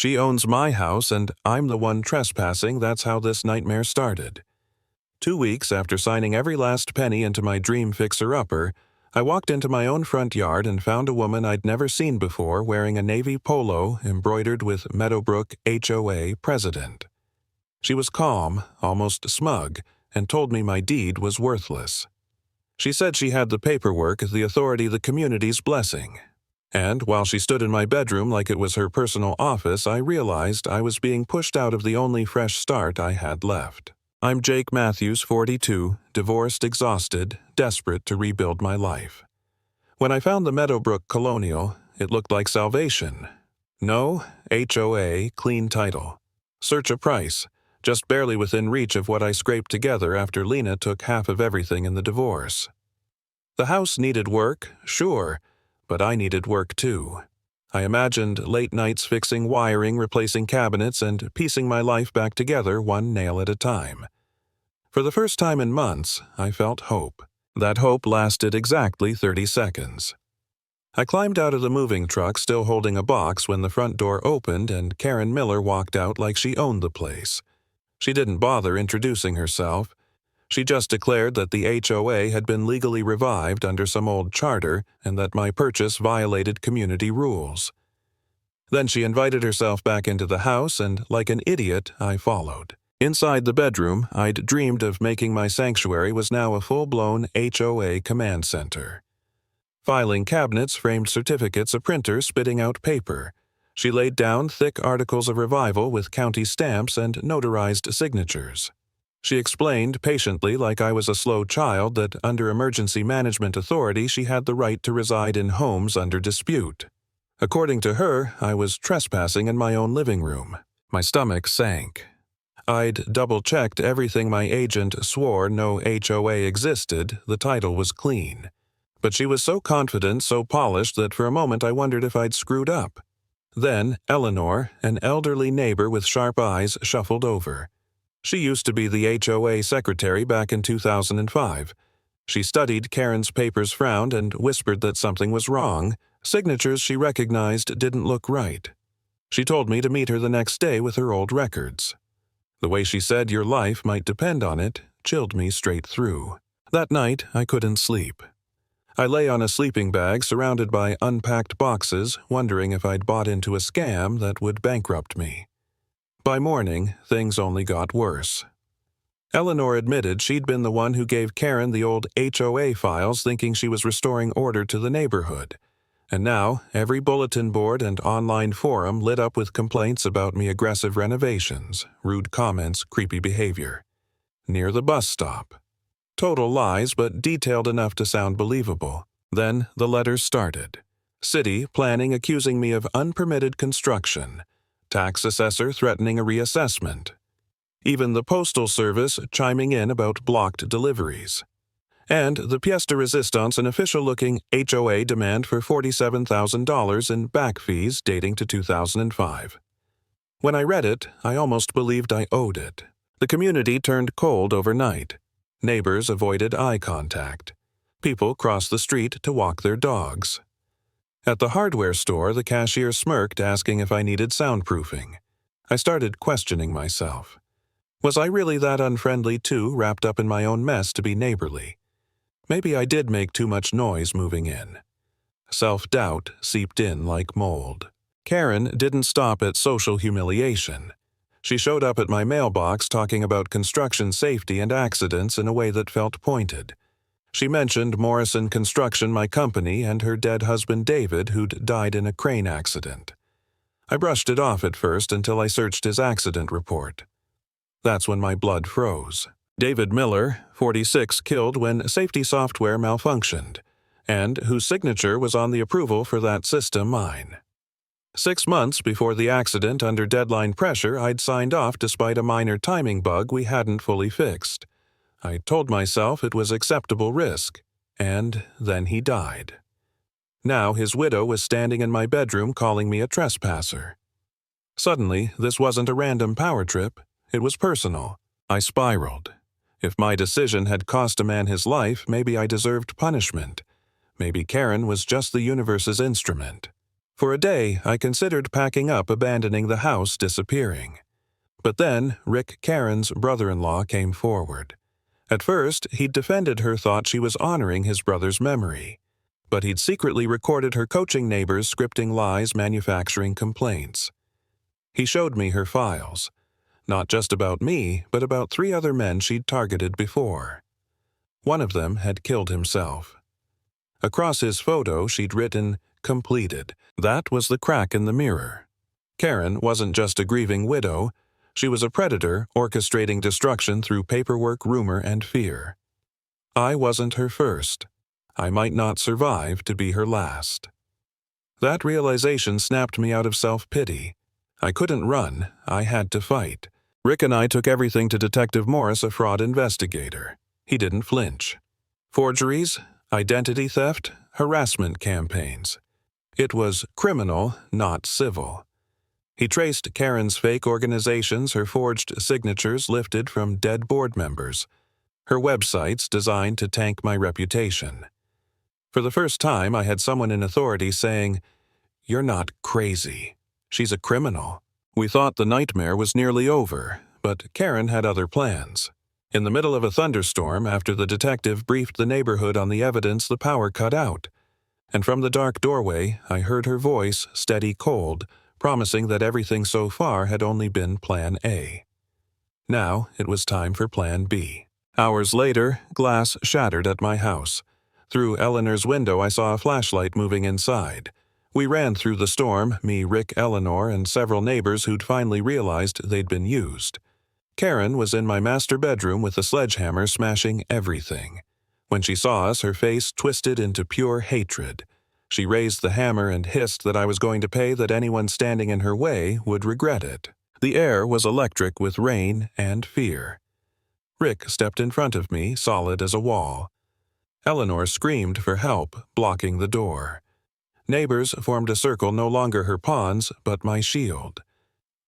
She owns my house and I'm the one trespassing. That's how this nightmare started. 2 weeks after signing every last penny into my dream fixer-upper, I walked into my own front yard and found a woman I'd never seen before wearing a navy polo embroidered with Meadowbrook HOA President. She was calm, almost smug, and told me my deed was worthless. She said she had the paperwork, the authority, the community's blessing. And while she stood in my bedroom like it was her personal office, I realized I was being pushed out of the only fresh start I had left. I'm Jake Matthews, 42, divorced, exhausted, desperate to rebuild my life. When I found the Meadowbrook Colonial, it looked like salvation. No HOA, clean title. Search a price, just barely within reach of what I scraped together after Lena took half of everything in the divorce. The house needed work, sure, but I needed work too. I imagined late nights fixing wiring, replacing cabinets, and piecing my life back together one nail at a time. For the first time in months, I felt hope. That hope lasted exactly 30 seconds. I climbed out of the moving truck still holding a box when the front door opened and Karen Miller walked out like she owned the place. She didn't bother introducing herself. She just declared that the HOA had been legally revived under some old charter and that my purchase violated community rules. Then she invited herself back into the house and, like an idiot, I followed. Inside the bedroom I'd dreamed of making my sanctuary was now a full-blown HOA command center. Filing cabinets, framed certificates, a printer spitting out paper. She laid down thick articles of revival with county stamps and notarized signatures. She explained patiently, like I was a slow child, that under emergency management authority she had the right to reside in homes under dispute. According to her, I was trespassing in my own living room. My stomach sank. I'd double-checked everything my agent swore no HOA existed, the title was clean. But she was so confident, so polished, that for a moment I wondered if I'd screwed up. Then Eleanor, an elderly neighbor with sharp eyes, shuffled over. She used to be the HOA secretary back in 2005. She studied Karen's papers, frowned, and whispered that something was wrong. Signatures she recognized didn't look right. She told me to meet her the next day with her old records. The way she said your life might depend on it chilled me straight through. That night, I couldn't sleep. I lay on a sleeping bag surrounded by unpacked boxes, wondering if I'd bought into a scam that would bankrupt me. By morning, things only got worse. Eleanor admitted she'd been the one who gave Karen the old HOA files thinking she was restoring order to the neighborhood. And now, every bulletin board and online forum lit up with complaints about me aggressive renovations, rude comments, creepy behavior. Near the bus stop. Total lies, but detailed enough to sound believable. Then the letters started. City planning accusing me of unpermitted construction. Tax assessor threatening a reassessment. Even the postal service chiming in about blocked deliveries. And the pièce de résistance, an official-looking HOA demand for $47,000 in back fees dating to 2005. When I read it, I almost believed I owed it. The community turned cold overnight. Neighbors avoided eye contact. People crossed the street to walk their dogs. At the hardware store, the cashier smirked, asking if I needed soundproofing. I started questioning myself. Was I really that unfriendly too, wrapped up in my own mess to be neighborly? Maybe I did make too much noise moving in. Self-doubt seeped in like mold. Karen didn't stop at social humiliation. She showed up at my mailbox talking about construction safety and accidents in a way that felt pointed. She mentioned Morrison Construction, my company, and her dead husband David, who'd died in a crane accident. I brushed it off at first until I searched his accident report. That's when my blood froze. David Miller, 46, killed when safety software malfunctioned, and whose signature was on the approval for that system mine. 6 months before the accident, under deadline pressure, I'd signed off despite a minor timing bug we hadn't fully fixed. I told myself it was acceptable risk, and then he died. Now his widow was standing in my bedroom calling me a trespasser. Suddenly, this wasn't a random power trip, it was personal. I spiraled. If my decision had cost a man his life, maybe I deserved punishment. Maybe Karen was just the universe's instrument. For a day, I considered packing up, abandoning the house, disappearing. But then, Rick Karen's brother-in-law came forward. At first, he'd defended her, thought she was honoring his brother's memory. But he'd secretly recorded her coaching neighbors, scripting lies, manufacturing complaints. He showed me her files. Not just about me, but about 3 other men she'd targeted before. One of them had killed himself. Across his photo, she'd written, "Completed." That was the crack in the mirror. Karen wasn't just a grieving widow. She was a predator orchestrating destruction through paperwork, rumor, and fear. I wasn't her first. I might not survive to be her last. That realization snapped me out of self-pity. I couldn't run. I had to fight. Rick and I took everything to Detective Morris, a fraud investigator. He didn't flinch. Forgeries, identity theft, harassment campaigns. It was criminal, not civil. He traced Karen's fake organizations, her forged signatures lifted from dead board members, her websites designed to tank my reputation. For the first time, I had someone in authority saying, "You're not crazy. She's a criminal." We thought the nightmare was nearly over, but Karen had other plans. In the middle of a thunderstorm, after the detective briefed the neighborhood on the evidence, the power cut out. And from the dark doorway, I heard her voice, steady, cold, promising that everything so far had only been Plan A. Now it was time for Plan B. Hours later, glass shattered at my house. Through Eleanor's window, I saw a flashlight moving inside. We ran through the storm, me, Rick, Eleanor, and several neighbors who'd finally realized they'd been used. Karen was in my master bedroom with a sledgehammer, smashing everything. When she saw us, her face twisted into pure hatred. She raised the hammer and hissed that I was going to pay, that anyone standing in her way would regret it. The air was electric with rain and fear. Rick stepped in front of me, solid as a wall. Eleanor screamed for help, blocking the door. Neighbors formed a circle, no longer her pawns, but my shield.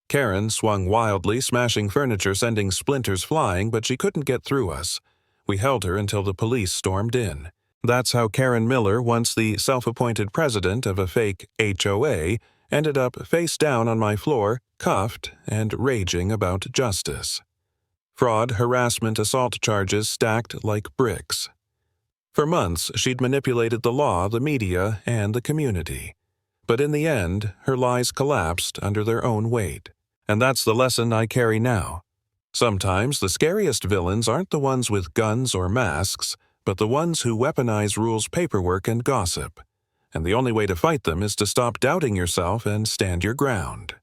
Karen swung wildly, smashing furniture, sending splinters flying, but she couldn't get through us. We held her until the police stormed in. That's how Karen Miller, once the self-appointed president of a fake HOA, ended up face down on my floor, cuffed and raging about justice. Fraud, harassment, assault charges stacked like bricks. For months, she'd manipulated the law, the media, and the community. But in the end, her lies collapsed under their own weight. And that's the lesson I carry now. Sometimes the scariest villains aren't the ones with guns or masks, but the ones who weaponize rules, paperwork, and gossip. And the only way to fight them is to stop doubting yourself and stand your ground.